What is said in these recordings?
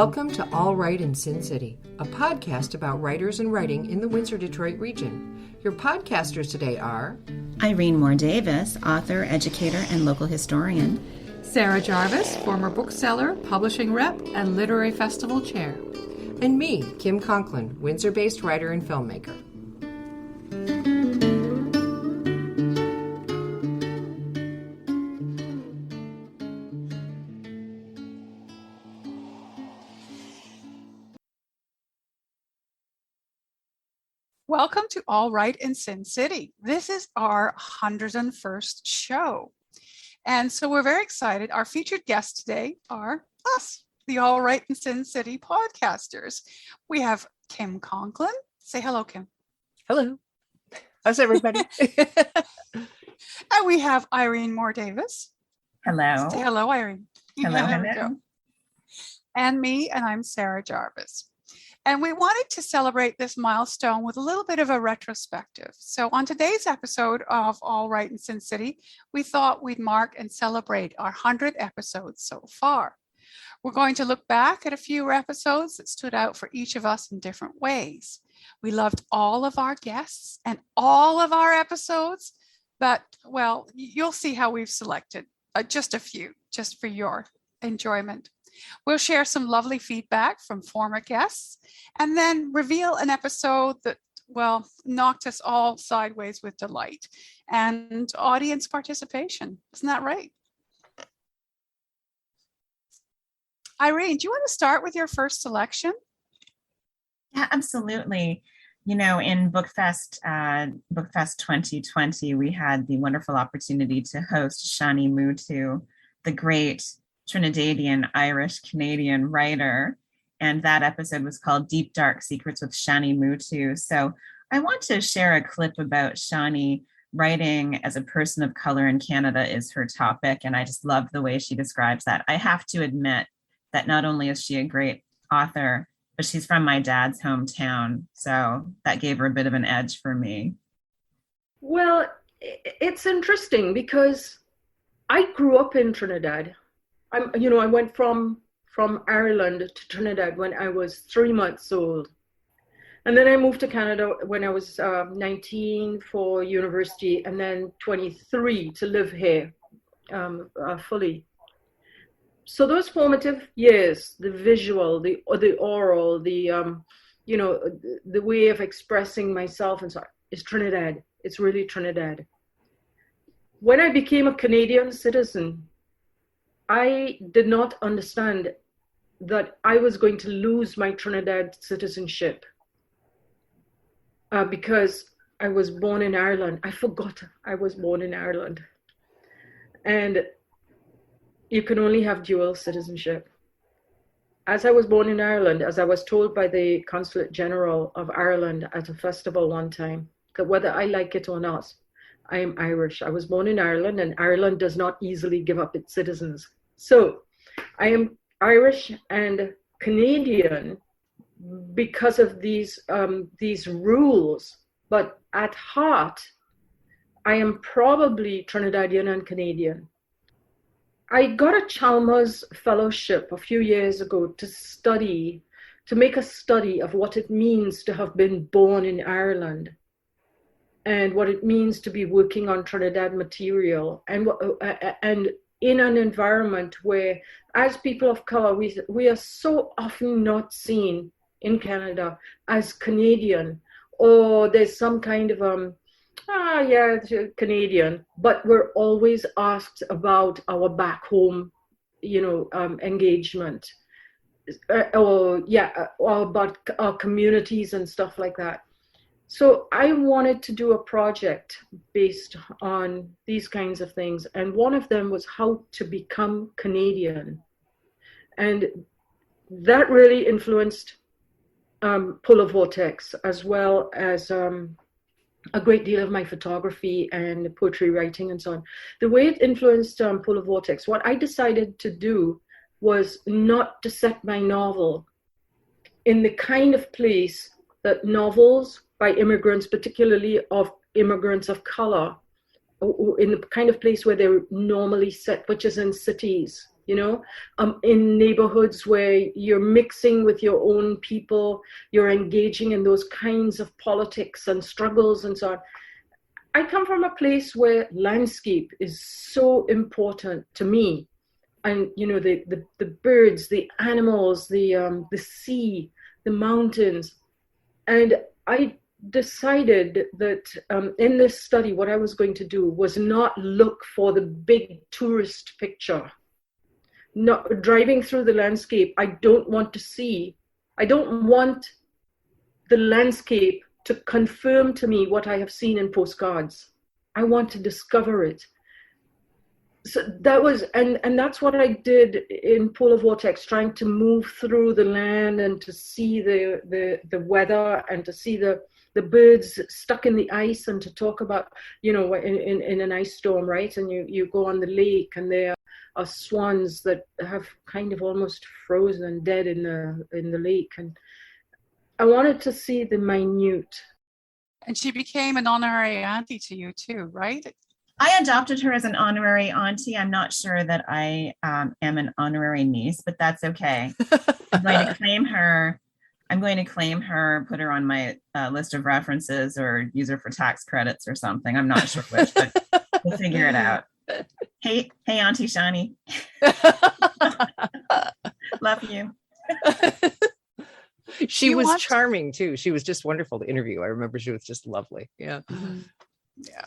Welcome to All Right in Sin City, a podcast about writers and writing in the Windsor, Detroit region. Your podcasters today are Irene Moore-Davis, author, educator, and local historian. Sarah Jarvis, former bookseller, publishing rep, and literary festival chair. and me, Kim Conklin, Windsor-based writer and filmmaker. Welcome to All Right in Sin City. This is our 101st show. And so we're very excited. Our featured guests today are us, the All Right in Sin City podcasters. We have Kim Conklin. Say hello, Kim. Hello. How's everybody? And we have Irene Moore-Davis. Hello. Say hello, Irene. Hello, There we hello. go. And me, and I'm Sarah Jarvis. And we wanted to celebrate this milestone with a little bit of a retrospective. So on today's episode of All Right in Sin City, we thought we'd mark and celebrate our 100 episodes so far. We're going to look back at a few episodes that stood out for each of us in different ways. We loved all of our guests and all of our episodes, but well, you'll see how we've selected just a few, just for your enjoyment. We'll share some lovely feedback from former guests and then reveal an episode that, well, knocked us all sideways with delight and audience participation. Isn't that right? Irene, do you want to start with your first selection? Yeah, absolutely. You know, in BookFest 2020, we had the wonderful opportunity to host Shani Mootoo, the great Trinidadian Irish Canadian writer, and that episode was called Deep Dark Secrets with Shani Mootoo. So I want to share a clip about Shani. Writing as a person of color in Canada is her topic, and I just love the way she describes that. I have to admit that not only is she a great author, but she's from my dad's hometown, so that gave her a bit of an edge for me. Well, it's interesting because I grew up in Trinidad. I went from Ireland to Trinidad when I was 3 months old. And then I moved to Canada when I was 19 for university, and then 23 to live here fully. So those formative years, the visual, the oral, the way of expressing myself and so on, is Trinidad. It's really Trinidad. When I became a Canadian citizen, I did not understand that I was going to lose my Trinidad citizenship because I was born in Ireland. I forgot I was born in Ireland. And you can only have dual citizenship. As I was born in Ireland, as I was told by the Consulate General of Ireland at a festival one time, that whether I like it or not, I am Irish. I was born in Ireland, and Ireland does not easily give up its citizens. So I am Irish and Canadian because of these rules, but at heart, I am probably Trinidadian and Canadian. I got a Chalmers fellowship a few years ago to make a study of what it means to have been born in Ireland and what it means to be working on Trinidad material and in an environment where, as people of color, we are so often not seen in Canada as Canadian, or there's some kind of Canadian, but we're always asked about our back home, engagement, or about our communities and stuff like that. So I wanted to do a project based on these kinds of things. And one of them was how to become Canadian. And that really influenced Polar Vortex, as well as a great deal of my photography and poetry writing and so on. The way it influenced Polar Vortex, what I decided to do was not to set my novel in the kind of place that novels by immigrants, particularly of immigrants of color, in the kind of place where they're normally set, which is in cities, in neighborhoods where you're mixing with your own people, you're engaging in those kinds of politics and struggles and so on. I come from a place where landscape is so important to me. And, the birds, the animals, the sea, the mountains. And I decided that in this study, what I was going to do was not look for the big tourist picture. Not driving through the landscape, I don't want the landscape to confirm to me what I have seen in postcards. I want to discover it. So that was, and that's what I did in Polar Vortex, trying to move through the land and to see the weather and to see the birds stuck in the ice and to talk about, in an ice storm, right? And you go on the lake and there are swans that have kind of almost frozen dead in the lake. And I wanted to see the minute. And she became an honorary auntie to you too, right? I adopted her as an honorary auntie. I'm not sure that I am an honorary niece, but that's okay. I'm going to claim her. Put her on my list of references or use her for tax credits or something. I'm not sure which, but we'll figure it out. Hey, Auntie Shani. Love you. She was charming too. She was just wonderful to interview. I remember she was just lovely. Yeah. Mm-hmm. Yeah.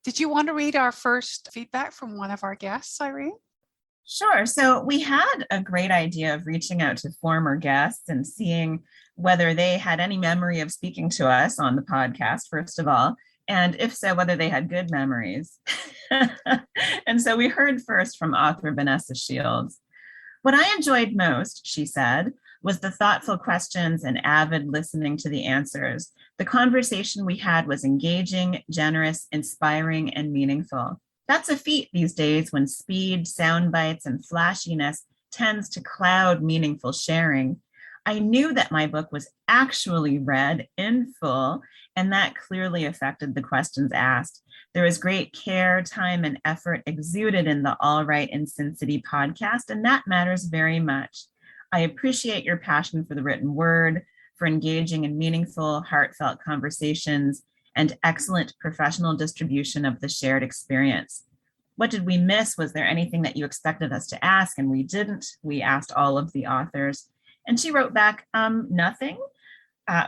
Did you want to read our first feedback from one of our guests, Irene? Sure. So we had a great idea of reaching out to former guests and seeing whether they had any memory of speaking to us on the podcast, first of all, and if so, whether they had good memories. And so we heard first from author Vanessa Shields. What I enjoyed most, she said, was the thoughtful questions and avid listening to the answers. The conversation we had was engaging, generous, inspiring, and meaningful. That's a feat these days when speed, sound bites, and flashiness tends to cloud meaningful sharing. I knew that my book was actually read in full, and that clearly affected the questions asked. There was great care, time, and effort exuded in the All Right in Sin City podcast, and that matters very much. I appreciate your passion for the written word, for engaging in meaningful, heartfelt conversations, and excellent professional distribution of the shared experience. What did we miss? Was there anything that you expected us to ask and we didn't? We asked all of the authors. And she wrote back, nothing.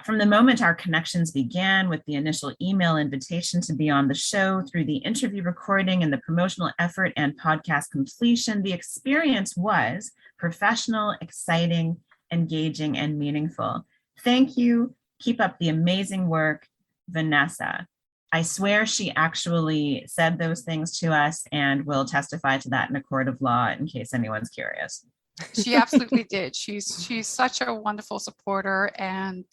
From the moment our connections began, with the initial email invitation to be on the show, through the interview recording and the promotional effort and podcast completion, the experience was professional, exciting, engaging, and meaningful. Thank you. Keep up the amazing work, Vanessa. I swear she actually said those things to us, and will testify to that in a court of law in case anyone's curious. She absolutely did. She's such a wonderful supporter, and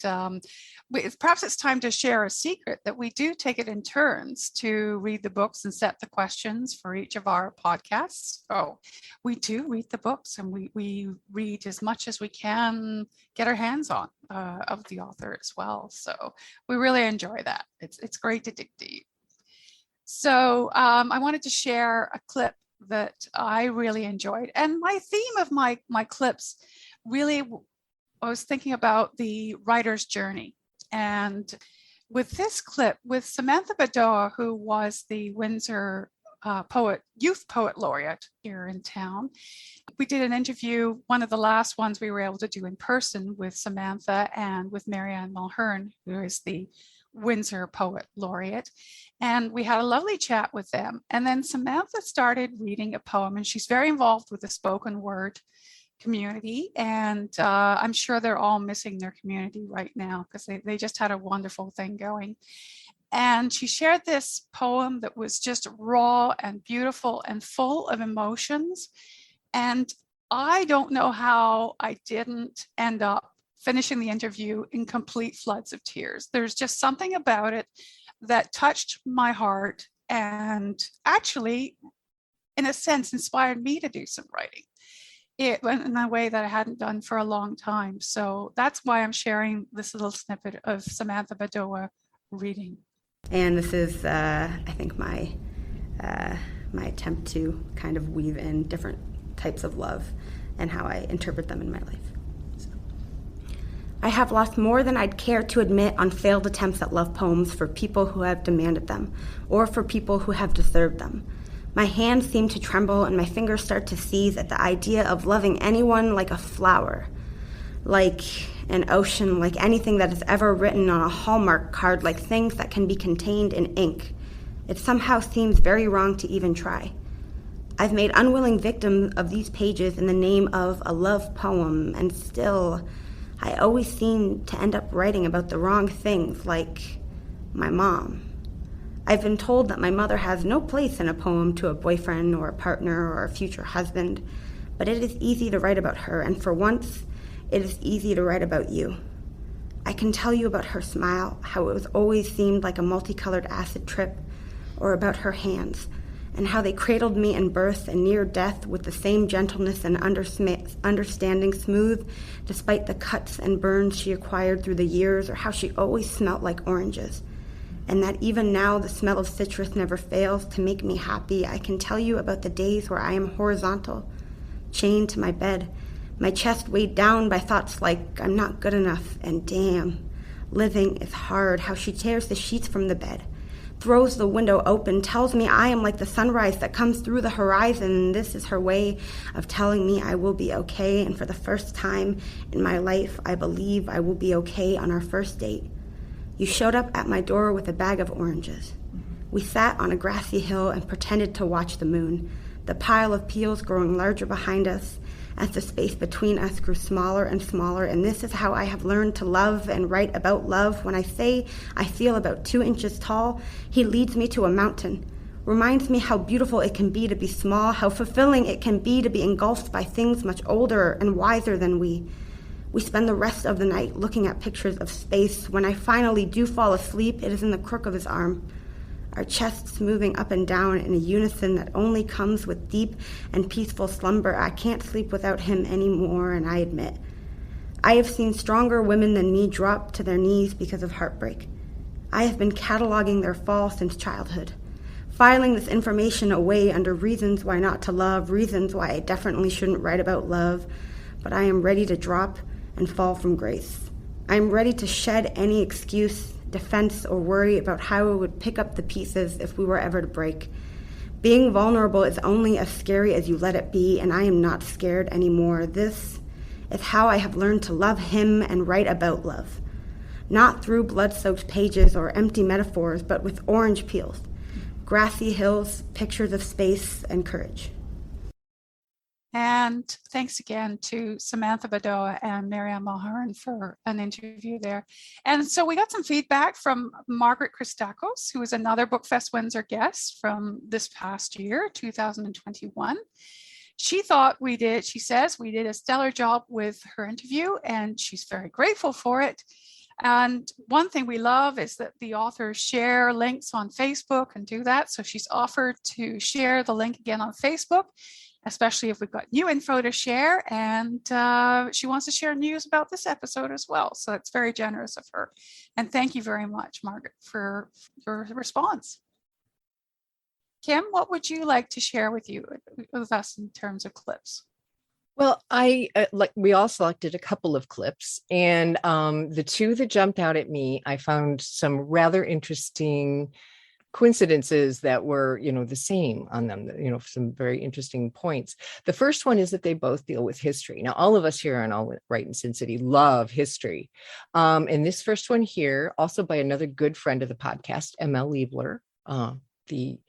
perhaps it's time to share a secret that we do take it in turns to read the books and set the questions for each of our podcasts. Oh, we do read the books, and we read as much as we can get our hands on of the author as well. So we really enjoy that. It's great to dig deep. So I wanted to share a clip that I really enjoyed. And my theme of my clips really, I was thinking about the writer's journey. And with this clip, with Samantha Badoa, who was the Windsor Youth Poet Laureate here in town, we did an interview, one of the last ones we were able to do in person, with Samantha and with Marianne Mulhern, who is the Windsor Poet Laureate. And we had a lovely chat with them. And then Samantha started reading a poem, and she's very involved with the spoken word community. And I'm sure they're all missing their community right now, because they just had a wonderful thing going. And she shared this poem that was just raw and beautiful and full of emotions. And I don't know how I didn't end up finishing the interview in complete floods of tears. There's just something about it that touched my heart and actually, in a sense, inspired me to do some writing. It went in a way that I hadn't done for a long time. So that's why I'm sharing this little snippet of Samantha Badoa reading. And this is, I think, my attempt to kind of weave in different types of love and how I interpret them in my life. I have lost more than I'd care to admit on failed attempts at love poems for people who have demanded them, or for people who have deserved them. My hands seem to tremble and my fingers start to seize at the idea of loving anyone like a flower, like an ocean, like anything that is ever written on a Hallmark card, like things that can be contained in ink. It somehow seems very wrong to even try. I've made unwilling victims of these pages in the name of a love poem, and still, I always seem to end up writing about the wrong things, like my mom. I've been told that my mother has no place in a poem to a boyfriend or a partner or a future husband, but it is easy to write about her, and for once, it is easy to write about you. I can tell you about her smile, how it was always seemed like a multicolored acid trip, or about her hands, and how they cradled me in birth and near death with the same gentleness and understanding smooth, despite the cuts and burns she acquired through the years, or how she always smelt like oranges. And that even now the smell of citrus never fails to make me happy. I can tell you about the days where I am horizontal, chained to my bed, my chest weighed down by thoughts like I'm not good enough, and damn, living is hard, how she tears the sheets from the bed, throws the window open, tells me I am like the sunrise that comes through the horizon, and this is her way of telling me I will be okay, and for the first time in my life, I believe I will be okay on our first date. You showed up at my door with a bag of oranges. We sat on a grassy hill and pretended to watch the moon, the pile of peels growing larger behind us as the space between us grew smaller and smaller, and this is how I have learned to love and write about love. When I say I feel about 2 inches tall, he leads me to a mountain, reminds me how beautiful it can be to be small, how fulfilling it can be to be engulfed by things much older and wiser than we. We spend the rest of the night looking at pictures of space. When I finally do fall asleep, it is in the crook of his arm, our chests moving up and down in a unison that only comes with deep and peaceful slumber. I can't sleep without him anymore, and I admit, I have seen stronger women than me drop to their knees because of heartbreak. I have been cataloging their fall since childhood, filing this information away under reasons why not to love, reasons why I definitely shouldn't write about love, but I am ready to drop and fall from grace. I am ready to shed any excuse, defense, or worry about how it would pick up the pieces if we were ever to break. Being vulnerable is only as scary as you let it be, and I am not scared anymore. This is how I have learned to love him and write about love. Not through blood-soaked pages or empty metaphors, but with orange peels, grassy hills, pictures of space, and courage. And thanks again to Samantha Badoa and Miriam Mulhern for an interview there. And so we got some feedback from Margaret Christakos, who is another BookFest Windsor guest from this past year, 2021. She says we did a stellar job with her interview, and she's very grateful for it. And one thing we love is that the authors share links on Facebook and do that. So she's offered to share the link again on Facebook, especially if we've got new info to share, and she wants to share news about this episode as well. So it's very generous of her. And thank you very much, Margaret, for your response. Kim, what would you like to share with us in terms of clips? Well, we all selected a couple of clips, and the two that jumped out at me, I found some rather interesting coincidences that were, the same on them, some very interesting points. The first one is that they both deal with history. Now, all of us here on All Right in Sin City love history. And this first one here, also by another good friend of the podcast, M.L. Leibler, the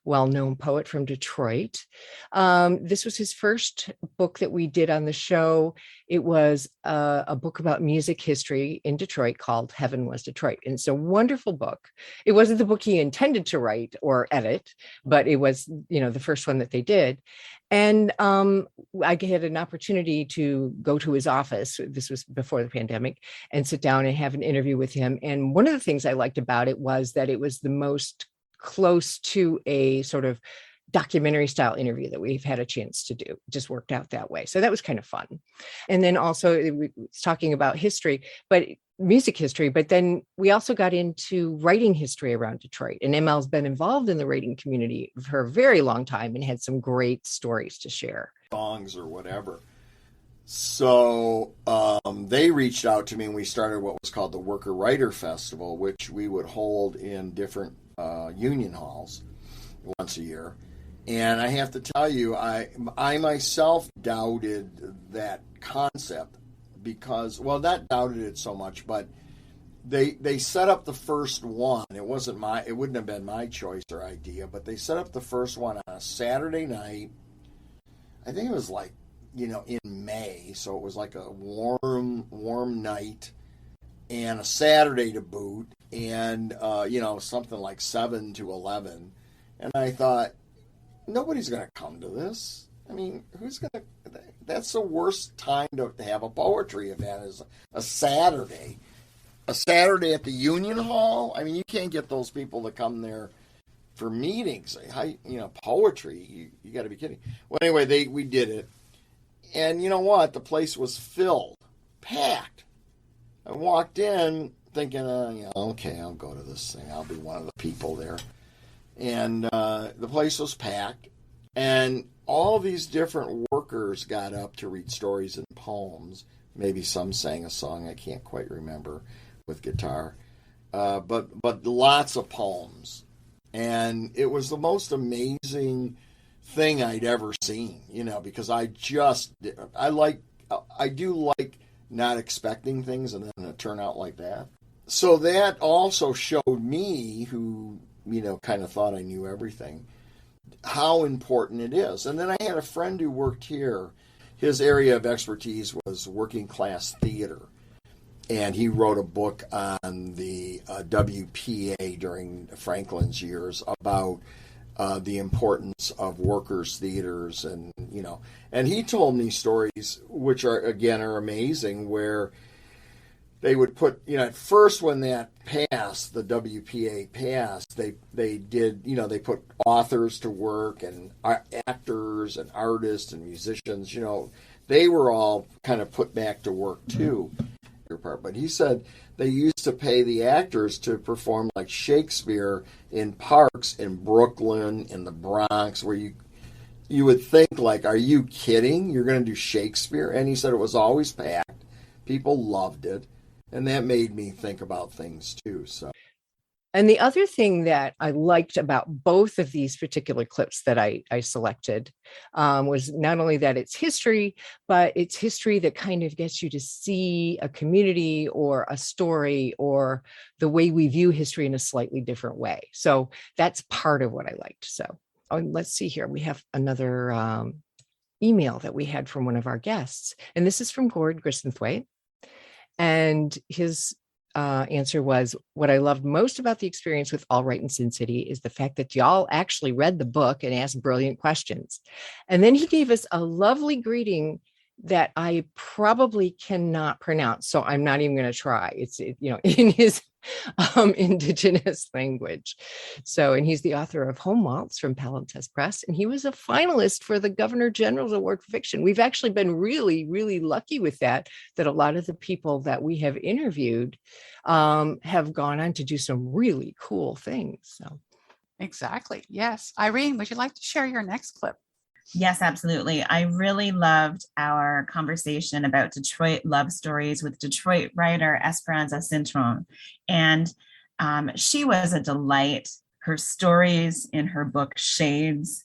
well-known poet from Detroit. This was his first book that we did on the show. It was a book about music history in Detroit called Heaven Was Detroit. And it's a wonderful book. It wasn't the book he intended to write or edit, but it was, the first one that they did. And I had an opportunity to go to his office. This was before the pandemic, and sit down and have an interview with him. And one of the things I liked about it was that it was the most close to a sort of documentary style interview that we've had a chance to do. It just worked out that way. So that was kind of fun. And then also it was talking about history, but music history, but then we also got into writing history around Detroit. And ML's been involved in the writing community for a very long time and had some great stories to share. Songs or whatever. So they reached out to me and we started what was called the Worker Writer Festival, which we would hold in different union halls once a year. And I have to tell you, I myself doubted that concept because, well, not doubted it so much, but they set up the first one. It wouldn't have been my choice or idea, but they set up the first one on a Saturday night. I think it was like, in May, so it was like a warm night and a Saturday to boot, and something like 7 to 11. And I thought, nobody's going to come to this. I mean, who's going to? That's the worst time to have a poetry event, is a Saturday. A Saturday at the Union Hall? I mean, you can't get those people to come there for meetings. Poetry, you got to be kidding. Well, anyway, we did it. And you know what? The place was filled, packed. I walked in thinking, okay, I'll go to this thing. I'll be one of the people there. And the place was packed. And all these different workers got up to read stories and poems. Maybe some sang a song, I can't quite remember, with guitar. But lots of poems. And it was the most amazing thing I'd ever seen, because I do like not expecting things and then it turn out like that. So that also showed me, who, kind of thought I knew everything, how important it is. And then I had a friend who worked here. His area of expertise was working class theater. And he wrote a book on the WPA during Franklin's years about the importance of workers' theaters, and he told me stories which are amazing, where they would put, at first when that passed, the WPA passed, they did, they put authors to work and actors and artists and musicians, they were all kind of put back to work too. But he said they used to pay the actors to perform like Shakespeare in parks in Brooklyn, in the Bronx, where you would think, like, are you kidding? You're going to do Shakespeare? And he said it was always packed. People loved it. And that made me think about things too. So. And the other thing that I liked about both of these particular clips that I selected was not only that it's history, but it's history that kind of gets you to see a community or a story or the way we view history in a slightly different way. So that's part of what I liked. So let's see here. We have another email that we had from one of our guests. And this is from Gord Grissenthwaite. And his answer was, what I loved most about the experience with All Right in Sin City is the fact that y'all actually read the book and asked brilliant questions. And then he gave us a lovely greeting that I probably cannot pronounce, so I'm not even going to try. It's in his indigenous language. So, and he's the author of Home Waltz from Palimpsest Press, and he was a finalist for the Governor General's Award for Fiction. We've actually been really, really lucky with that a lot of the people that we have interviewed have gone on to do some really cool things. So, exactly. Yes. Irene, would you like to share your next clip? Yes, absolutely. I really loved our conversation about Detroit love stories with Detroit writer Esperanza Cintron. And she was a delight. Her stories in her book Shades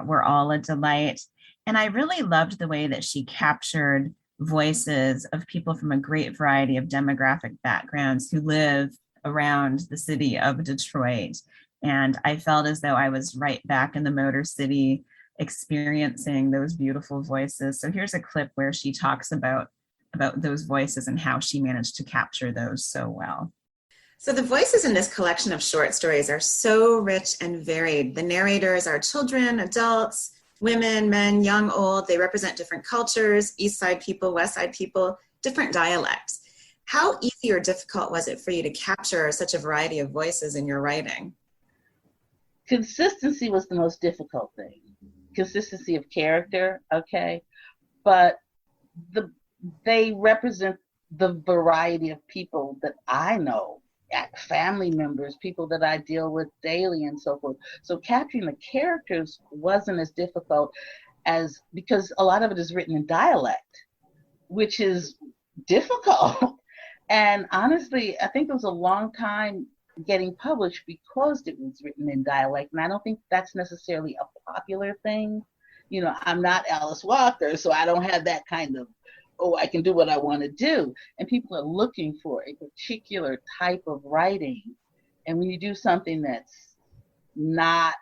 were all a delight. And I really loved the way that she captured voices of people from a great variety of demographic backgrounds who live around the city of Detroit. And I felt as though I was right back in the Motor City, experiencing those beautiful voices. So here's a clip where she talks about those voices and how she managed to capture those so well. So the voices in this collection of short stories are so rich and varied. The narrators are children, adults, women, men, young, old. They represent different cultures, East Side people, West Side people, different dialects. How easy or difficult was it for you to capture such a variety of voices in your writing? Consistency was the most difficult thing. Consistency of character, okay, but they represent the variety of people that I know, family members, people that I deal with daily and so forth. So capturing the characters wasn't as difficult because a lot of it is written in dialect, which is difficult. And honestly, I think it was a long time getting published because it was written in dialect. And I don't think that's necessarily a popular thing. You know, I'm not Alice Walker, so I don't have that kind of, oh, I can do what I want to do. And people are looking for a particular type of writing. And when you do something that's not,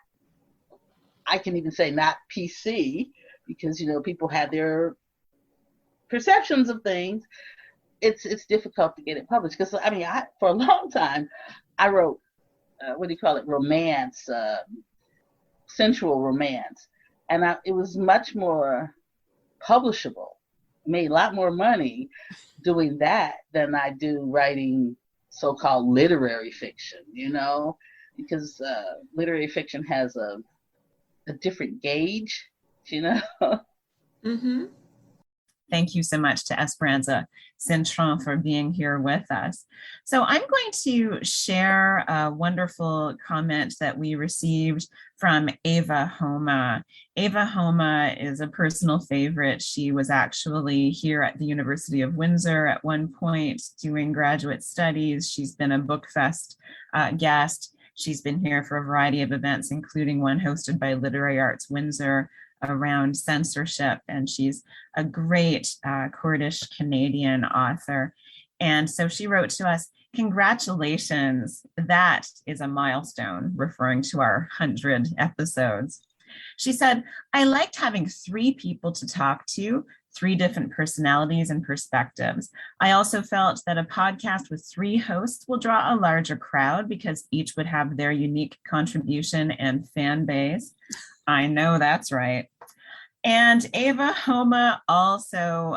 I can even say not PC, because, you know, people have their perceptions of things, it's difficult to get it published. Because, I mean, for a long time, I wrote, romance, sensual romance. And it was much more publishable. Made a lot more money doing that than I do writing so-called literary fiction, you know, because literary fiction has a different gauge, you know. Mm-hmm. Thank you so much to Esperanza Cintron for being here with us. So I'm going to share a wonderful comment that we received from Ava Homa. Ava Homa is a personal favorite. She was actually here at the University of Windsor at one point doing graduate studies. She's been a BookFest guest. She's been here for a variety of events, including one hosted by Literary Arts Windsor around censorship, and she's a great Kurdish Canadian author. And so she wrote to us, "Congratulations, that is a milestone," referring to our 100 episodes. She said, "I liked having 3 people to talk to, 3 different personalities and perspectives. I also felt that a podcast with 3 hosts will draw a larger crowd because each would have their unique contribution and fan base." I know that's right. And Ava Homa also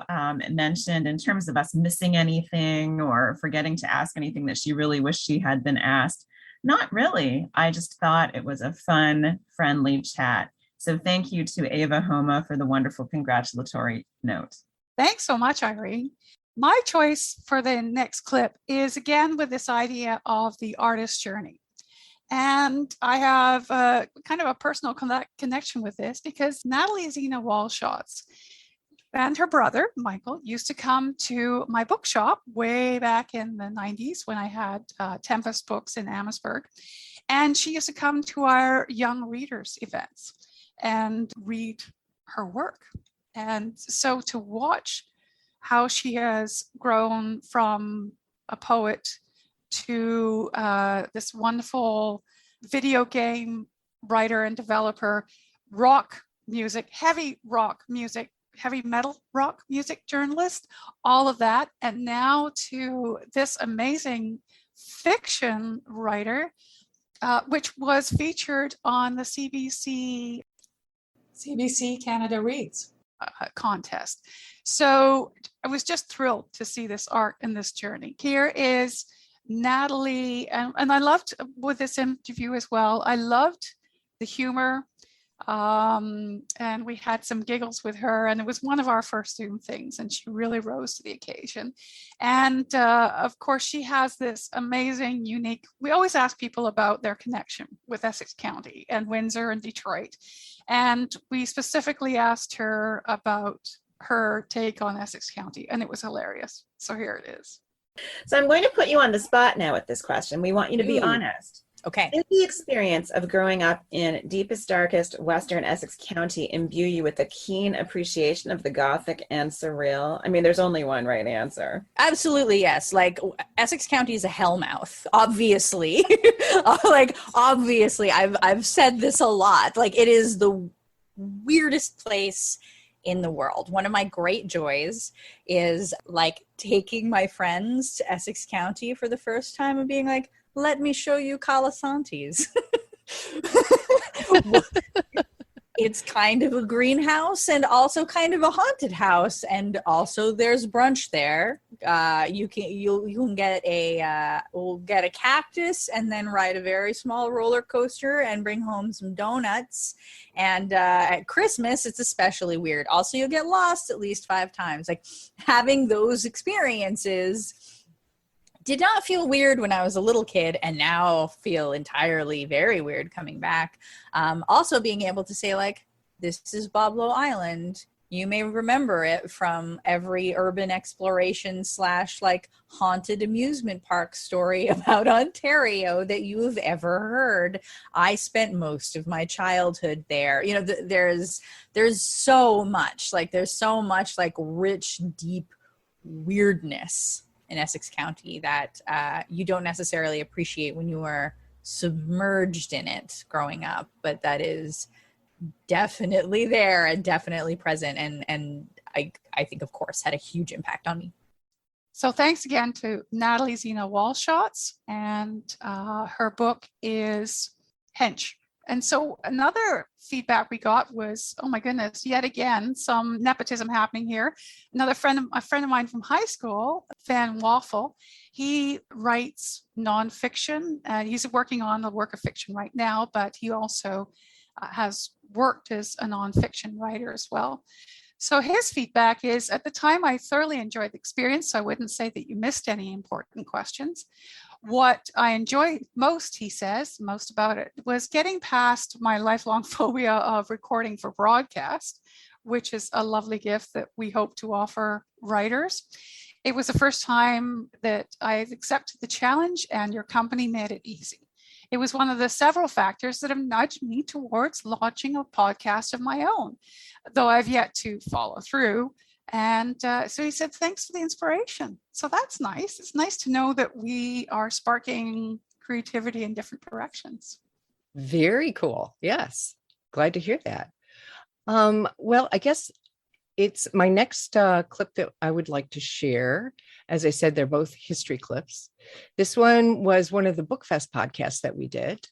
mentioned, in terms of us missing anything or forgetting to ask anything that she really wished she had been asked, not really. I just thought it was a fun, friendly chat. So thank you to Ava Homa for the wonderful congratulatory note. Thanks so much, Irene. My choice for the next clip is again with this idea of the artist's journey. And I have kind of a personal connection with this because Natalie Zina Walschotts and her brother, Michael, used to come to my bookshop way back in the 90s when I had Tempest Books in Amherstburg. And she used to come to our young readers events and read her work. And so to watch how she has grown from a poet to this wonderful video game writer and developer, rock music, heavy metal rock music journalist, all of that. And now to this amazing fiction writer, which was featured on the CBC Canada Reads contest. So I was just thrilled to see this arc and this journey. Here is Natalie, and I loved with this interview as well, I loved the humor, and we had some giggles with her, and it was one of our first Zoom things, and she really rose to the occasion. And of course, she has this amazing, unique, we always ask people about their connection with Essex County and Windsor and Detroit. And we specifically asked her about her take on Essex County, and it was hilarious. So here it is. So I'm going to put you on the spot now with this question. We want you to be honest. Okay. Did the experience of growing up in deepest, darkest Western Essex County imbue you with a keen appreciation of the Gothic and surreal? I mean, there's only one right answer. Absolutely, yes. Like, Essex County is a hellmouth, obviously. Obviously, I've said this a lot. Like, it is the weirdest place in the world. One of my great joys is like taking my friends to Essex County for the first time and being like, let me show you Calasantes. It's kind of a greenhouse and also kind of a haunted house. And also there's brunch there. you can get we'll get a cactus and then ride a very small roller coaster and bring home some donuts. And at Christmas, it's especially weird. Also, you'll get lost at least 5 times. Like, having those experiences did not feel weird when I was a little kid, and now feel entirely very weird coming back. Also being able to say, like, this is Boblo Island. You may remember it from every urban exploration / like haunted amusement park story about Ontario that you've ever heard. I spent most of my childhood there. You know, there's so much, like rich, deep weirdness in Essex County that you don't necessarily appreciate when you are submerged in it growing up, but that is definitely there and definitely present, and I think, of course, had a huge impact on me. So thanks again to Natalie Zina Walschotts, and her book is Hench. And so another feedback we got was, oh my goodness, yet again, some nepotism happening here. A friend of mine from high school, Van Waffle, he writes nonfiction. He's working on the work of fiction right now, but he also has worked as a nonfiction writer as well. So his feedback is, at the time, I thoroughly enjoyed the experience, so I wouldn't say that you missed any important questions. What I enjoyed most, he says, most about it, was getting past my lifelong phobia of recording for broadcast, which is a lovely gift that we hope to offer writers. It was the first time that I accepted the challenge, and your company made it easy. It was one of the several factors that have nudged me towards launching a podcast of my own, though I've yet to follow through. And so he said, thanks for the inspiration. So that's nice. It's nice to know that we are sparking creativity in different directions. Very cool. Yes. Glad to hear that. Well, I guess it's my next clip that I would like to share. As I said, they're both history clips. This one was one of the BookFest podcasts that we did.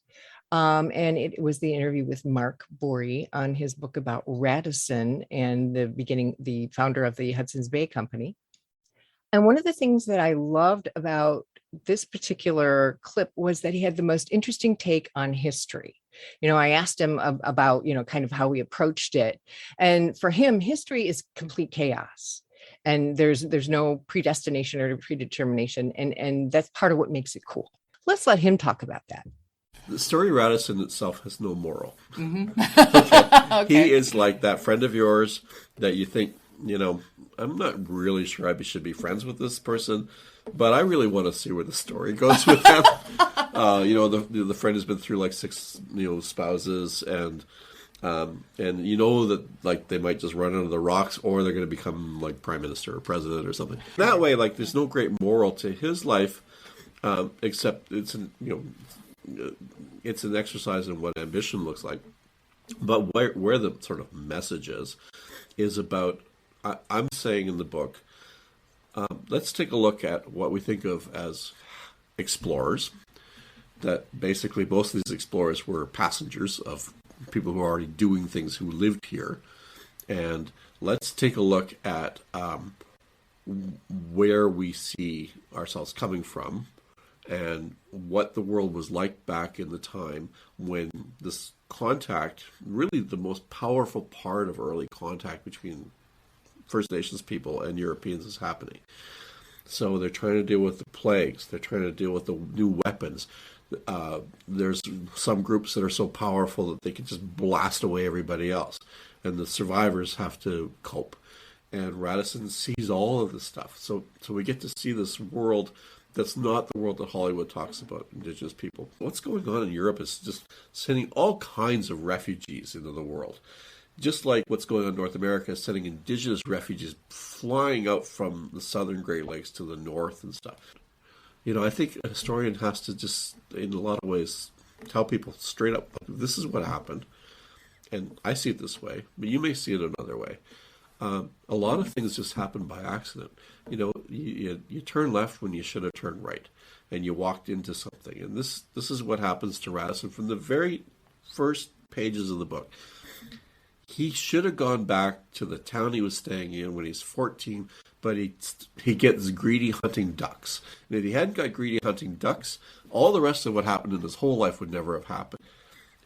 And it was the interview with Mark Borey on his book about Radisson and the founder of the Hudson's Bay Company. And one of the things that I loved about this particular clip was that he had the most interesting take on history. You know, I asked him about, kind of how he approached it. And for him, history is complete chaos. And there's no predestination or predetermination. And that's part of what makes it cool. Let's let him talk about that. The story Radisson itself has no moral. Mm-hmm. Okay. He is like that friend of yours that you think, I'm not really sure I should be friends with this person, but I really want to see where the story goes with them. The friend has been through like 6, spouses, and that like they might just run under the rocks, or they're going to become like prime minister or president or something. That way, like there's no great moral to his life, except it's an exercise in what ambition looks like. But where the sort of message is about, I'm saying in the book, let's take a look at what we think of as explorers. That basically most of these explorers were passengers of people who are already doing things, who lived here. And let's take a look at where we see ourselves coming from and what the world was like back in the time when this contact, really the most powerful part of early contact between First Nations people and Europeans, is happening. So they're trying to deal with the plagues. They're trying to deal with the new weapons. There's some groups that are so powerful that they can just blast away everybody else. And the survivors have to cope. And Radisson sees all of this stuff. So we get to see this world that's not the world that Hollywood talks about, Indigenous people. What's going on in Europe is just sending all kinds of refugees into the world. Just like what's going on in North America is sending Indigenous refugees flying out from the southern Great Lakes to the north and stuff. I think a historian has to just, in a lot of ways, tell people straight up, this is what happened. And I see it this way, but you may see it another way. A lot of things just happen by accident. You turn left when you should have turned right, and you walked into something. And this is what happens to Radisson from the very first pages of the book. he should have gone back to the town he was staying in when he's 14, but he gets greedy hunting ducks. And if he hadn't got greedy hunting ducks, all the rest of what happened in his whole life would never have happened.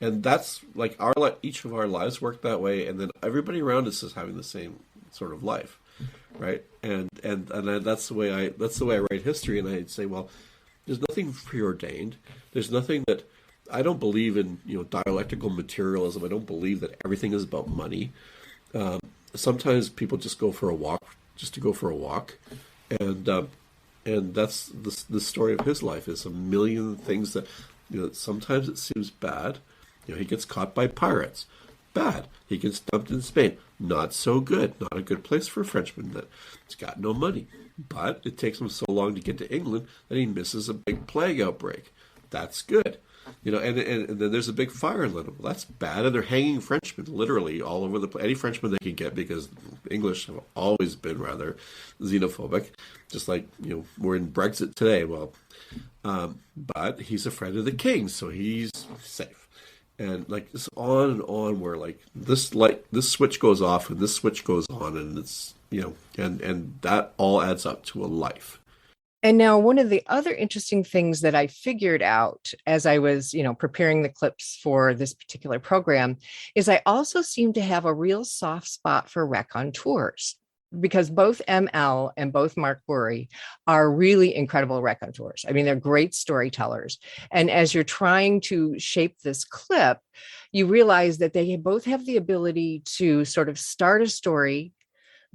And that's like each of our lives work that way, and then everybody around us is having the same sort of life, right? And that's the way I write history, and I'd say, well, there's nothing preordained. There's nothing that I don't believe in, dialectical materialism. I don't believe that everything is about money. Sometimes people just go for a walk, just to go for a walk, and that's the story of his life. Is a million things that, sometimes it seems bad. He gets caught by pirates. Bad. He gets dumped in Spain. Not so good. Not a good place for a Frenchman that's got no money. But it takes him so long to get to England that he misses a big plague outbreak. That's good. And then there's a big fire in London. Well, that's bad. And they're hanging Frenchmen literally all over the place. Any Frenchman they can get, because English have always been rather xenophobic. Just like, we're in Brexit today. Well, but he's a friend of the king, so he's safe. And like this on and on, where this switch goes off and this switch goes on, and it's and that all adds up to a life. And now one of the other interesting things that I figured out as I was, preparing the clips for this particular program is I also seem to have a real soft spot for raconteurs, because both ML and both Mark Burry are really incredible raconteurs. I mean, they're great storytellers. And as you're trying to shape this clip, you realize that they both have the ability to sort of start a story,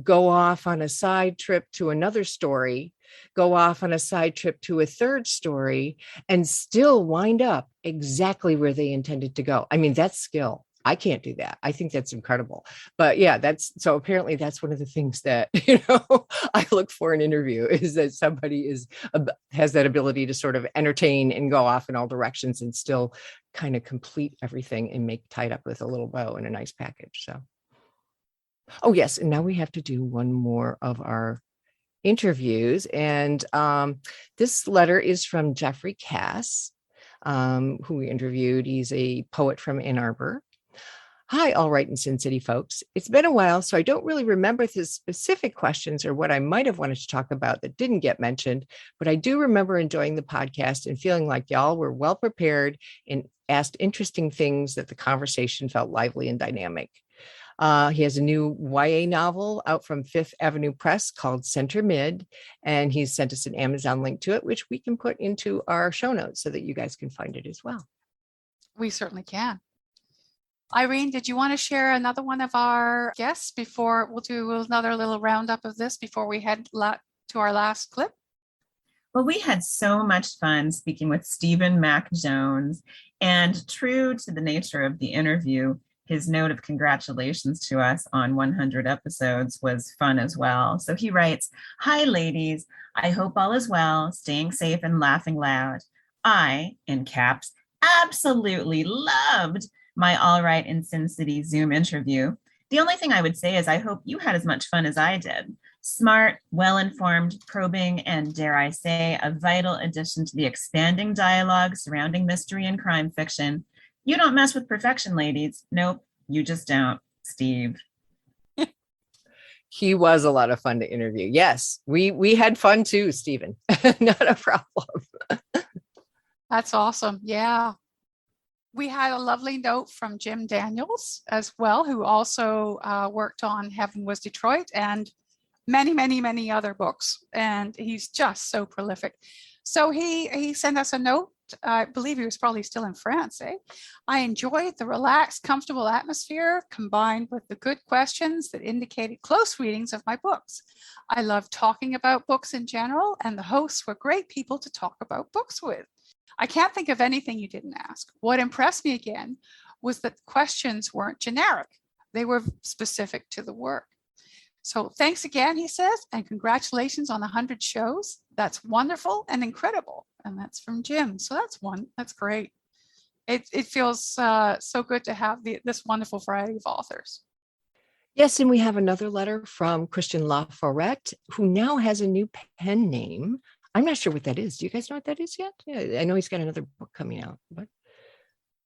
go off on a side trip to another story, go off on a side trip to a third story, and still wind up exactly where they intended to go. I mean, that's skill. I can't do that. I think that's incredible. But yeah, so apparently that's one of the things that, I look for in an interview, is that somebody has that ability to sort of entertain and go off in all directions and still kind of complete everything and make tied up with a little bow in a nice package. So, oh yes. And now we have to do one more of our interviews. And this letter is from Jeffrey Cass, who we interviewed. He's a poet from Ann Arbor. Hi, All Right in Sin City folks. It's been a while, so I don't really remember the specific questions or what I might have wanted to talk about that didn't get mentioned, but I do remember enjoying the podcast and feeling like y'all were well prepared and asked interesting things, that the conversation felt lively and dynamic. He has a new YA novel out from Fifth Avenue Press called Center Mid, and he's sent us an Amazon link to it, which we can put into our show notes so that you guys can find it as well. We certainly can. Irene, did you want to share another one of our guests before we'll do another little roundup of this before we head to our last clip? Well, we had so much fun speaking with Stephen Mac Jones, and true to the nature of the interview, his note of congratulations to us on 100 episodes was fun as well. So he writes, "Hi, ladies. I hope all is well, staying safe and laughing loud. I, in caps, absolutely loved my All Right in Sin City Zoom interview. The only thing I would say is I hope you had as much fun as I did. Smart, well-informed, probing, and dare I say, a vital addition to the expanding dialogue surrounding mystery and crime fiction. You don't mess with perfection, ladies. Nope, you just don't. Steve." He was a lot of fun to interview. Yes, we had fun too, Stephen. Not a problem. That's awesome. Yeah. We had a lovely note from Jim Daniels as well, who also worked on Heaven Was Detroit and many, many, many other books. And he's just so prolific. So he sent us a note. I believe he was probably still in France. I enjoyed the relaxed, comfortable atmosphere combined with the good questions that indicated close readings of my books. I love talking about books in general, and the hosts were great people to talk about books with. I can't think of anything you didn't ask. What impressed me again was that questions weren't generic. They were specific to the work. So thanks again, he says, and congratulations on 100 shows. That's wonderful and incredible. And that's from Jim. So that's great. It feels so good to have this wonderful variety of authors. Yes, and we have another letter from Christian Laforette, who now has a new pen name. I'm not sure what that is. Do you guys know what that is yet? Yeah, I know he's got another book coming out, but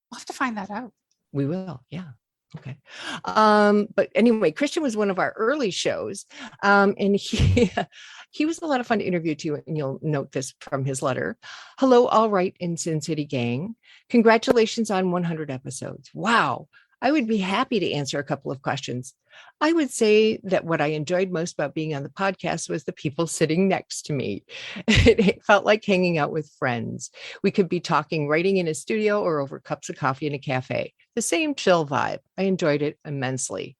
we'll have to find that out. We will, yeah. Okay. But anyway, Christian was one of our early shows. And he was a lot of fun to interview too. And you'll note this from his letter. Hello, All Right in Sin City gang. Congratulations on 100 episodes. Wow. I would be happy to answer a couple of questions. I would say that what I enjoyed most about being on the podcast was the people sitting next to me. It felt like hanging out with friends. We could be talking, writing in a studio or over cups of coffee in a cafe. The same chill vibe. I enjoyed it immensely.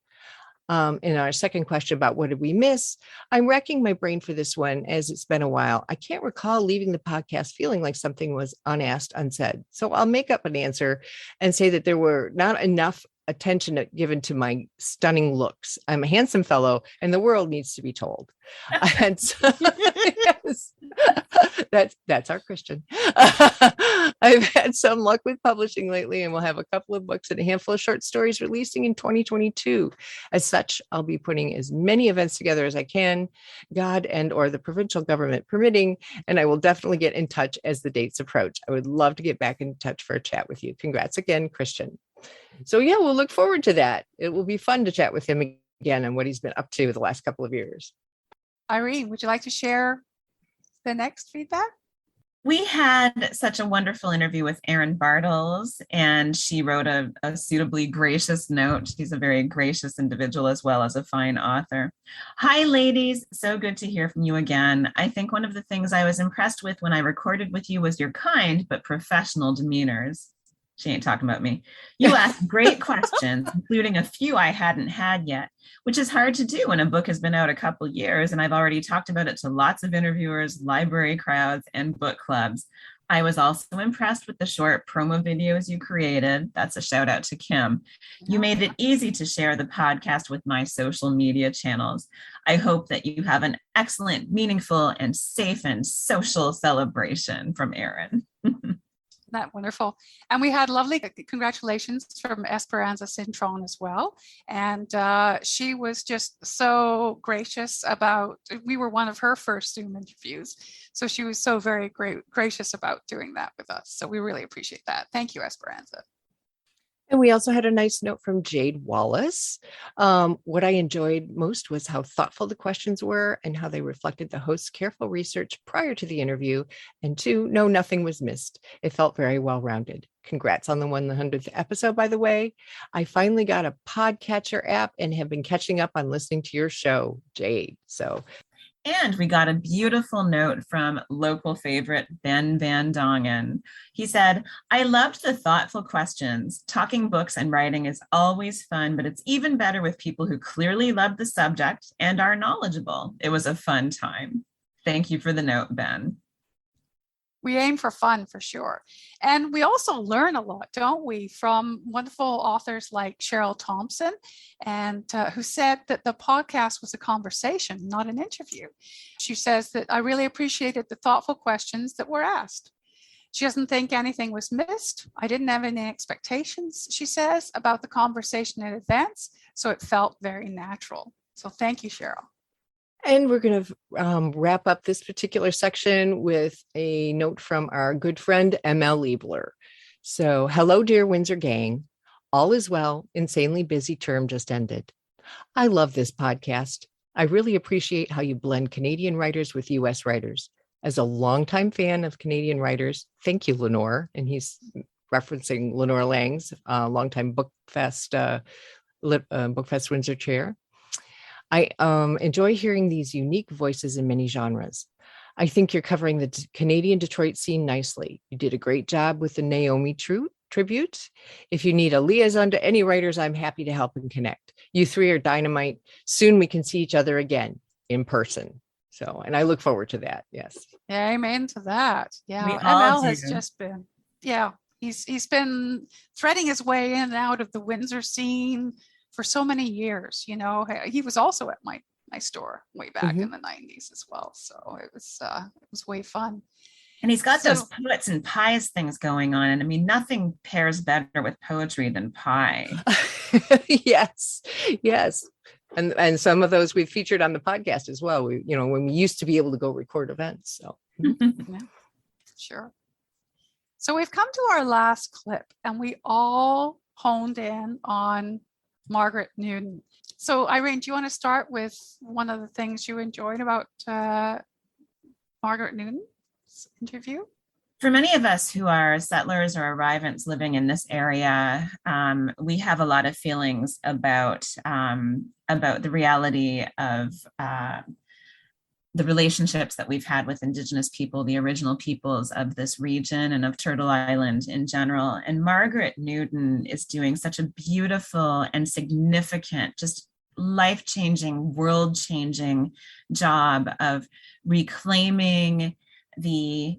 In our second question about what did we miss, I'm racking my brain for this one as it's been a while. I can't recall leaving the podcast feeling like something was unasked, unsaid. So I'll make up an answer and say that there were not enough attention given to my stunning looks. I'm a handsome fellow and the world needs to be told. And so, yes, that's our Christian. I've had some luck with publishing lately and we'll have a couple of books and a handful of short stories releasing in 2022. As such, I'll be putting as many events together as I can, God and or the provincial government permitting, and I will definitely get in touch as the dates approach. I would love to get back in touch for a chat with you. Congrats again, Christian. So yeah, we'll look forward to that. It will be fun to chat with him again and what he's been up to the last couple of years. Irene, would you like to share the next feedback? We had such a wonderful interview with Erin Bartles, and she wrote a suitably gracious note. She's a very gracious individual as well as a fine author. Hi, ladies. So good to hear from you again. I think one of the things I was impressed with when I recorded with you was your kind but professional demeanors. She ain't talking about me. You asked great questions, including a few I hadn't had yet, which is hard to do when a book has been out a couple years, and I've already talked about it to lots of interviewers, library crowds, and book clubs. I was also impressed with the short promo videos you created. That's a shout out to Kim. You made it easy to share the podcast with my social media channels. I hope that you have an excellent, meaningful, and safe and social celebration from Erin. That wonderful. And we had lovely congratulations from Esperanza Cintron as well. And she was just so gracious about, we were one of her first Zoom interviews. So she was so very gracious about doing that with us. So we really appreciate that. Thank you, Esperanza. And we also had a nice note from Jade Wallace. What I enjoyed most was how thoughtful the questions were and how they reflected the host's careful research prior to the interview. And two, no, nothing was missed. It felt very well-rounded. Congrats on the 100th episode, by the way. I finally got a podcatcher app and have been catching up on listening to your show, Jade. And we got a beautiful note from local favorite Ben Van Dongen. He said, I loved the thoughtful questions. Talking books and writing is always fun, but it's even better with people who clearly love the subject and are knowledgeable. It was a fun time. Thank you for the note, Ben. We aim for fun for sure. And we also learn a lot, don't we, from wonderful authors like Cheryl Thompson, and who said that the podcast was a conversation, not an interview. She says that I really appreciated the thoughtful questions that were asked. She doesn't think anything was missed. I didn't have any expectations, she says, about the conversation in advance, so it felt very natural. So thank you, Cheryl. And we're going to wrap up this particular section with a note from our good friend, ML Leibler. So, hello, dear Windsor gang. All is well. Insanely busy term just ended. I love this podcast. I really appreciate how you blend Canadian writers with U.S. writers. As a longtime fan of Canadian writers, thank you, Lenore. And he's referencing Lenore Lang's longtime Bookfest Windsor chair. I enjoy hearing these unique voices in many genres. I think you're covering the Canadian Detroit scene nicely. You did a great job with the Naomi tribute. If you need a liaison to any writers, I'm happy to help and connect. You three are dynamite. Soon we can see each other again in person. So, and I look forward to that. Yes. Yeah, amen to that. Yeah, ML has just been, he's been threading his way in and out of the Windsor scene for so many years. You know, he was also at my store way back in the 90s as well. So it was way fun. And he's got those poets and pies things going on. And I mean, nothing pairs better with poetry than pie. Yes. And some of those we've featured on the podcast as well. We, when we used to be able to go record events. So yeah, sure. So we've come to our last clip and we all honed in on Margaret Newton. So Irene, do you want to start with one of the things you enjoyed about Margaret Newton's interview? For many of us who are settlers or arrivants living in this area, we have a lot of feelings about the reality of the relationships that we've had with Indigenous people, the original peoples of this region and of Turtle Island in general. And Margaret Newton is doing such a beautiful and significant, just life-changing, world-changing job of reclaiming the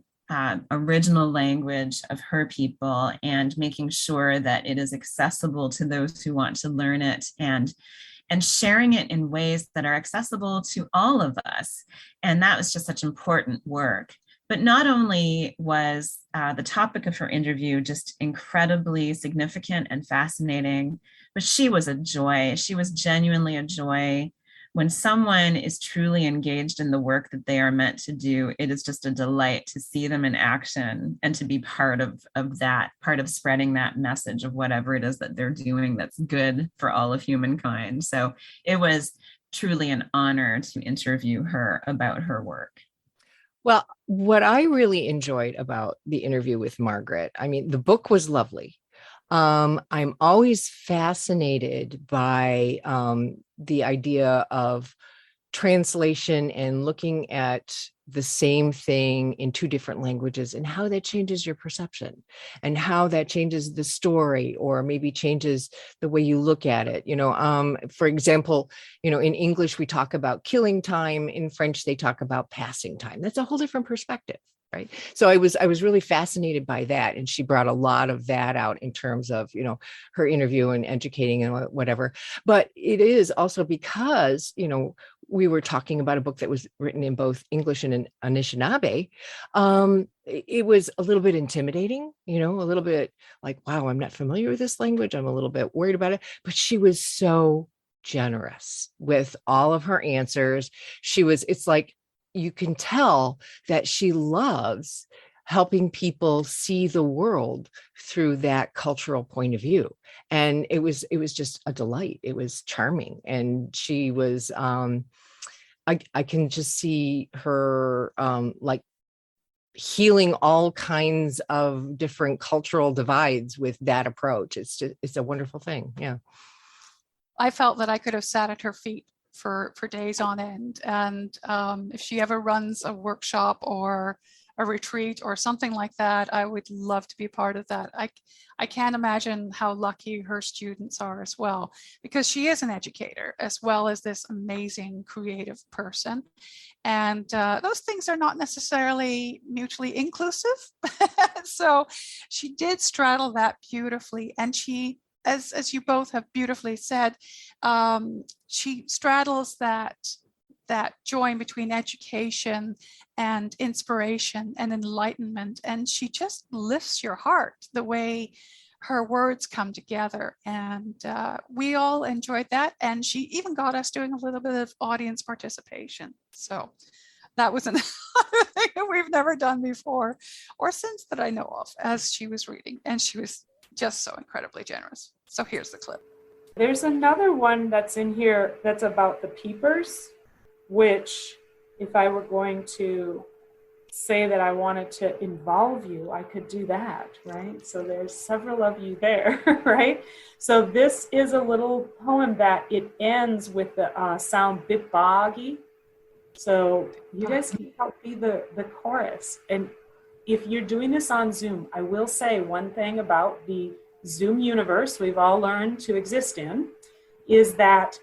original language of her people and making sure that it is accessible to those who want to learn it, and sharing it in ways that are accessible to all of us. And that was just such important work. But not only was the topic of her interview just incredibly significant and fascinating, but she was a joy. She was genuinely a joy. When someone is truly engaged in the work that they are meant to do, it is just a delight to see them in action and to be part of that, part of spreading that message of whatever it is that they're doing that's good for all of humankind. So it was truly an honor to interview her about her work. Well, what I really enjoyed about the interview with Margaret, I mean, the book was lovely. I'm always fascinated by the idea of translation and looking at the same thing in two different languages and how that changes your perception and how that changes the story or maybe changes the way you look at it. For example, in English, we talk about killing time. In French, they talk about passing time. That's a whole different perspective. Right. So I was really fascinated by that. And she brought a lot of that out in terms of, her interview and educating and whatever. But it is also because, we were talking about a book that was written in both English and in Anishinaabe. It was a little bit intimidating, a little bit like, wow, I'm not familiar with this language. I'm a little bit worried about it. But she was so generous with all of her answers. It's like, you can tell that she loves helping people see the world through that cultural point of view. And it was just a delight. It was charming. And she was, I can just see her like healing all kinds of different cultural divides with that approach. It's a wonderful thing. Yeah. I felt that I could have sat at her feet for days on end. And if she ever runs a workshop or a retreat or something like that, I would love to be part of that. I can't imagine how lucky her students are as well, because she is an educator as well as this amazing creative person. And those things are not necessarily mutually inclusive. So she did straddle that beautifully. And she, as you both have beautifully said, she straddles that join between education and inspiration and enlightenment. And she just lifts your heart the way her words come together. And we all enjoyed that. And she even got us doing a little bit of audience participation. So that was another thing that we've never done before or since that I know of as she was reading. And she was just so incredibly generous. So here's the clip. There's another one that's in here that's about the peepers, which if I were going to say that I wanted to involve you, I could do that, right? So there's several of you there, right? So this is a little poem that it ends with the sound bipagi. So you guys can help be the chorus. And if you're doing this on Zoom, I will say one thing about the Zoom universe we've all learned to exist in is that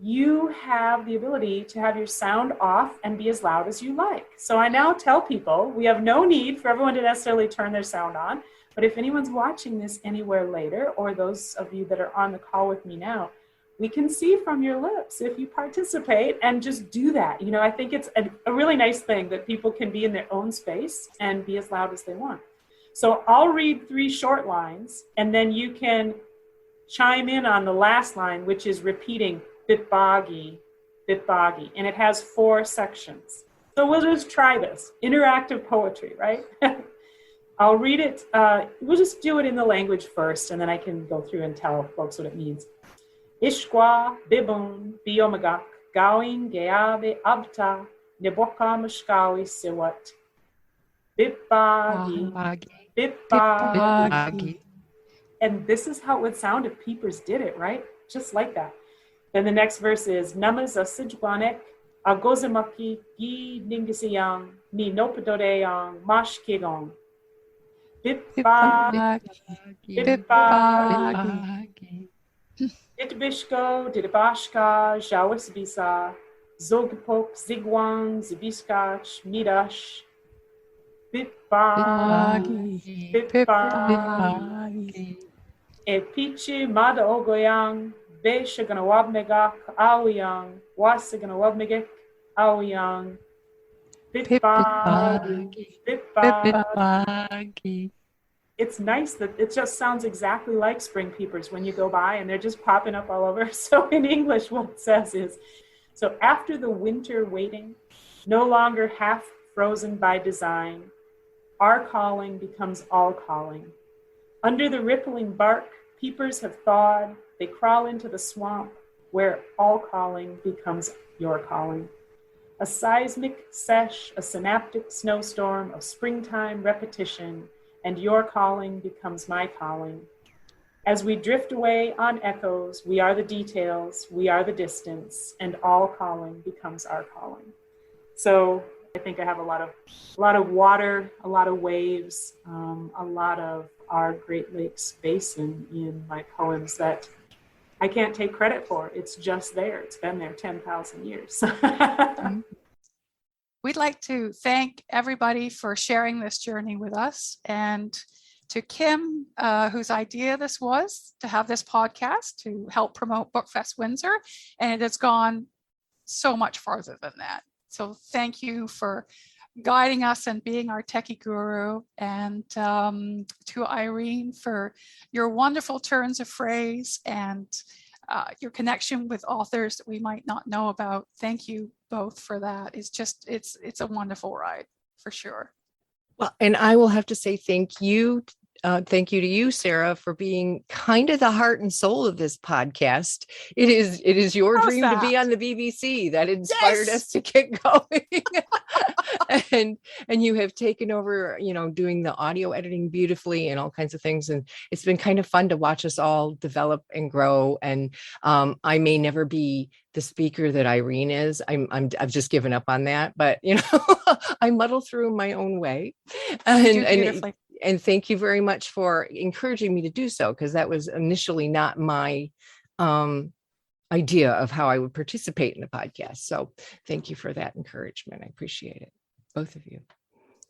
you have the ability to have your sound off and be as loud as you like. So I now tell people we have no need for everyone to necessarily turn their sound on, but if anyone's watching this anywhere later, or those of you that are on the call with me now, we can see from your lips if you participate and just do that. I think it's a really nice thing that people can be in their own space and be as loud as they want. So I'll read 3 short lines, and then you can chime in on the last line, which is repeating bitbagi, bitbagi, and it has 4 sections. So we'll just try this. Interactive poetry, right? I'll read it. We'll just do it in the language first, and then I can go through and tell folks what it means. Ishqua, Bibun, Biomagak, Gawing, Geabe, Abta, Neboka, Mashkawi, Siwat. Bipagi, Bipagi. And this is how it would sound if peepers did it, right? Just like that. Then the next verse is Namas Asijwanek, Agozamaki, Gi Ningisiyang, Ni Nopadodeyang, Mash Kigong. Bipagi, Bipagi. Ditbishko, Didabashka, Jawasbisa, Zogpok, Zigwang, Zibiskach, Midash. Bipagi, Bipagi. E Pichi, Mada Ogoyang, Be Shaganawabmegak, Aoyang, Wasaganawabmegek, Aoyang. Bipagi, Bipagi. It's nice that it just sounds exactly like spring peepers when you go by and they're just popping up all over. So in English, what it says is, so after the winter waiting, no longer half frozen by design, our calling becomes all calling. Under the rippling bark, peepers have thawed. They crawl into the swamp where all calling becomes your calling. A seismic sesh, a synaptic snowstorm of springtime repetition, and your calling becomes my calling. As we drift away on echoes, we are the details, we are the distance, and all calling becomes our calling. So I think I have a lot of water, a lot of waves, a lot of our Great Lakes basin in my poems that I can't take credit for. It's just there. It's been there 10,000 years. We'd like to thank everybody for sharing this journey with us, and to Kim, whose idea this was to have this podcast to help promote Bookfest Windsor, and it has gone so much farther than that. So thank you for guiding us and being our techie guru, and to Irene for your wonderful turns of phrase and your connection with authors that we might not know about. Thank you both for that. It's a wonderful ride for sure. Well, and I will have to say thank you Thank you to you, Sarah, for being kind of the heart and soul of this podcast. It is your dream to be on the BBC that inspired us to get going. and you have taken over, doing the audio editing beautifully and all kinds of things. And it's been kind of fun to watch us all develop and grow. And I may never be the speaker that Irene is. I've just given up on that, but I muddle through in my own way. And thank you very much for encouraging me to do so, because that was initially not my idea of how I would participate in the podcast. So thank you for that encouragement. I appreciate it, both of you.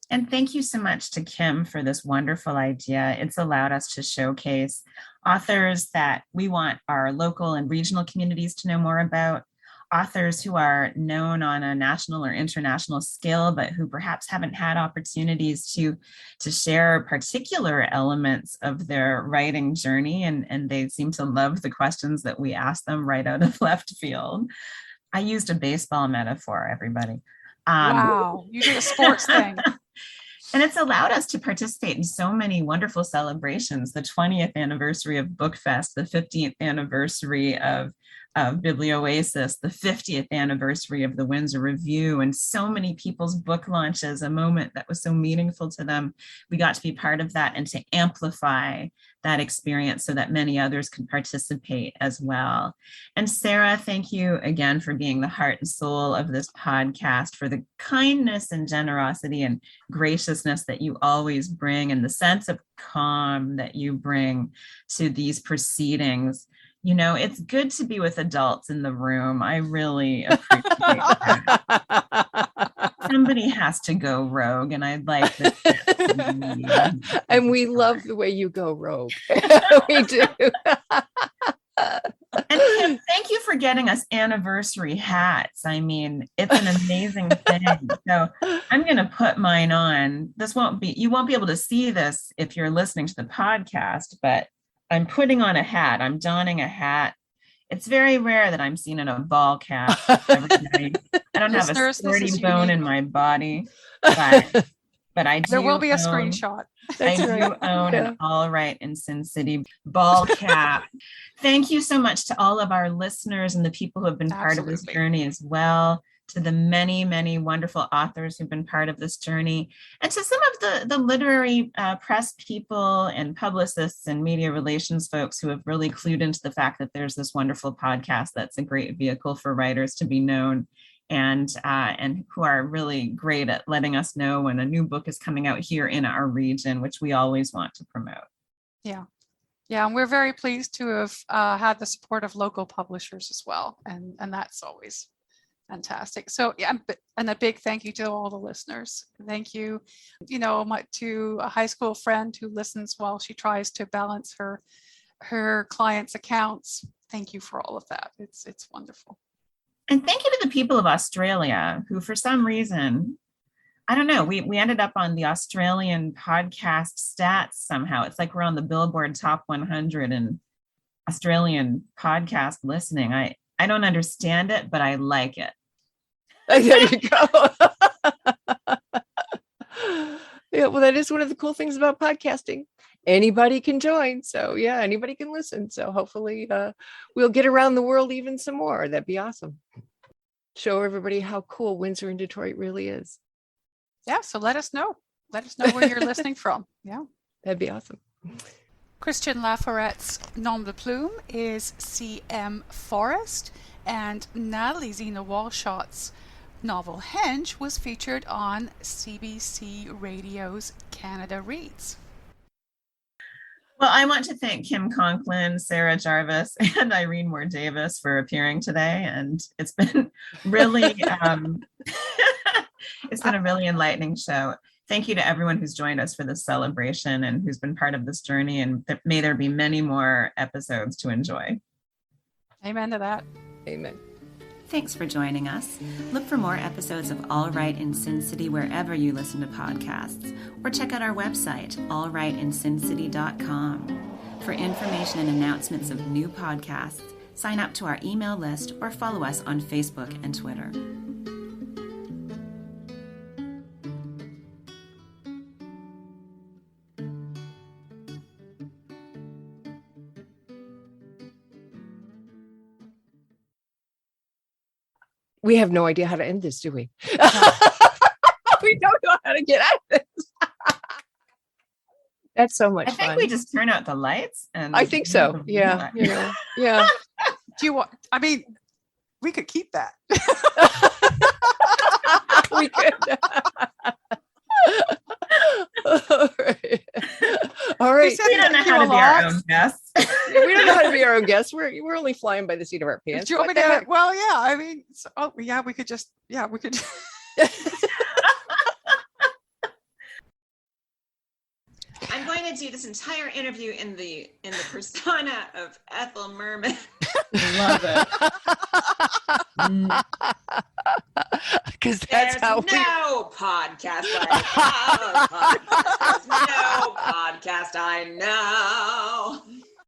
And thank you so much to Kim for this wonderful idea. It's allowed us to showcase authors that we want our local and regional communities to know more about, authors who are known on a national or international scale, but who perhaps haven't had opportunities to share particular elements of their writing journey. And they seem to love the questions that we ask them right out of left field. I used a baseball metaphor, everybody. Wow, you did a sports thing. And it's allowed us to participate in so many wonderful celebrations, the 20th anniversary of Bookfest, the 50th anniversary of Biblioasis, the 50th anniversary of the Windsor Review, and so many people's book launches, a moment that was so meaningful to them. We got to be part of that and to amplify that experience so that many others can participate as well. And Sarah, thank you again for being the heart and soul of this podcast, for the kindness and generosity and graciousness that you always bring, and the sense of calm that you bring to these proceedings. It's good to be with adults in the room. I really appreciate that. Somebody has to go rogue, and I'd like to. And we love the way you go rogue. We do. And Kim, thank you for getting us anniversary hats. I mean, it's an amazing thing. So I'm going to put mine on. You won't be able to see this if you're listening to the podcast, but I'm putting on a hat. I'm donning a hat. It's very rare that I'm seen in a ball cap every night. I don't have a sporty bone in my body, but But I do There will be a own- screenshot. There will be a screenshot. I do own an All Right in Sin City ball cap. Thank you so much to all of our listeners and the people who have been part of this journey as well, to the many, many wonderful authors who've been part of this journey, and to some of the literary press people and publicists and media relations folks who have really clued into the fact that there's this wonderful podcast that's a great vehicle for writers to be known, and who are really great at letting us know when a new book is coming out here in our region, which we always want to promote. Yeah. Yeah, and we're very pleased to have had the support of local publishers as well. And that's always fantastic. So yeah, and a big thank you to all the listeners. Thank you, to a high school friend who listens while she tries to balance her clients' accounts. Thank you for all of that. It's wonderful. And thank you to the people of Australia who, for some reason, I don't know, we ended up on the Australian podcast stats somehow. It's like we're on the Billboard Top 100 in Australian podcast listening. I don't understand it, but I like it. There you go. Yeah, well, that is one of the cool things about podcasting. Anybody can join. So yeah, anybody can listen. So hopefully we'll get around the world even some more. That'd be awesome. Show everybody how cool Windsor and Detroit really is. Yeah, so let us know. Let us know where you're listening from. Yeah. That'd be awesome. Christian Laforette's nom de plume is C.M. Forrest, and Natalie Zina Walschotts' novel Henge was featured on CBC Radio's Canada Reads. Well, I want to thank Kim Conklin, Sarah Jarvis, and Irene Moore Davis for appearing today. And it's been really, it's been a really enlightening show. Thank you to everyone who's joined us for this celebration and who's been part of this journey. And may there be many more episodes to enjoy. Amen to that. Amen. Thanks for joining us. Look for more episodes of All Right in Sin City wherever you listen to podcasts, or check out our website, allrightinsincity.com. For information and announcements of new podcasts, sign up to our email list or follow us on Facebook and Twitter. We have no idea how to end this, do we? We don't know how to get out of this. That's so much fun. I think we just turn out the lights. And I think so. Yeah. Yeah. Do you want, we could keep that. We could. All right. We don't know how to be our own guests. We don't know how to be our own guests. We're only flying by the seat of our pants. Do you want me to? Well, yeah. We could just. Yeah, we could. I'm going to do this entire interview in the persona of Ethel Merman. Love it. Because that's There's how no podcast I know. There's no podcast I know.